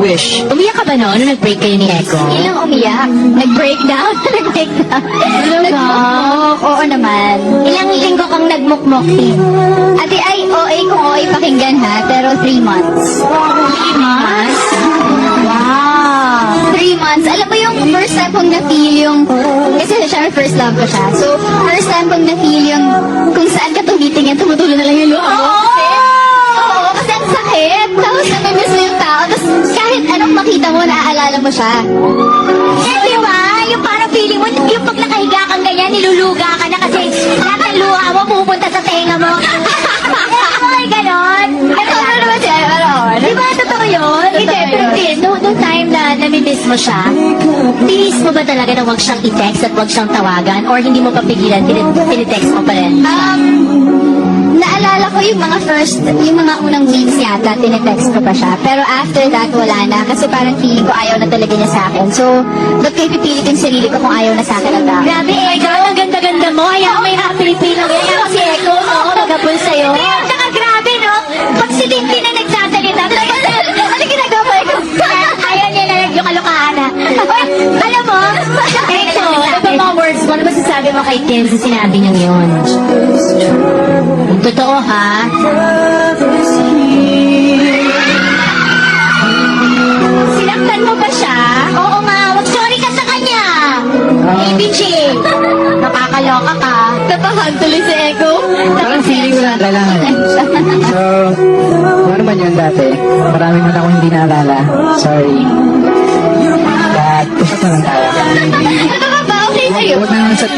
wish. Umiyak ka ba noon nung nag-break kayo ni Echo? Ilang umiyak? Nag-breakdown? Nag-breakdown? Nagmukmok? Oo naman. Ilang linggo kang nagmukmok, Tim? Ate, ay, OA kung OA pakinggan ha, pero 3 months. 3 months? Wow! 3 months. Alam mo yung first time kong na-feel yung, kasi siya, first love ko siya. So, first time kong na-feel yung, kung saan ka tumitingin, tumutulo na lang yung luha mo. Oo, kasi ang sakit. Tapos namimiss mo yung tao. Tapos kahit anong makita mo, naaalala mo siya. Eh, di ba? Yung parang feeling mo, yung pag nakahiga kang ganyan, niluluga ka na kasi lahat ng luha mo pupunta sa tenga mo. Ay, ganon. Ito naman siya. Di ba? Totoo yun? Hindi, pero Tin, nung time na namimiss mo siya, tinis mo ba talaga na huwag siyang i-text at huwag siyang tawagan? Or hindi mo pa pigilan, tinitext mo pa rin? Naalala ko yung mga yung mga unang weeks yata, tinetext ko pa siya. Pero after that, wala na. Kasi parang feeling ko ayaw na talaga niya sa akin. So, ba't kayo pipilit yung sarili ko kung ayaw na sa akin ang tao? Grabe, Echo, ang ganda-ganda mo. Ayaw may Pilipino. Ayaw si Echo, oo, magapon sa'yo. Tsaka grabe, no? Pag si Tintin na nagsasalita, ano ginagawa ko? Ayaw niya na yung kalokahan na. Alam mo? Echo, ano ba mga words mo? Ano ba sasabi mo kay Tim sa sinabi niyang yun? Totoo, ha? Sinaktan mo ba siya? Oo nga, wag sorry ka sa kanya. ABG, nakakaloka ka. Napahag tuloy si Echo. Parang feeling ko lang kailangan eh. So, ano naman yun dati? Marami man ako hindi naalala. Sorry. But, usap na lang tayo. Ano ka ba? Okay sa'yo? Huwag na naman sa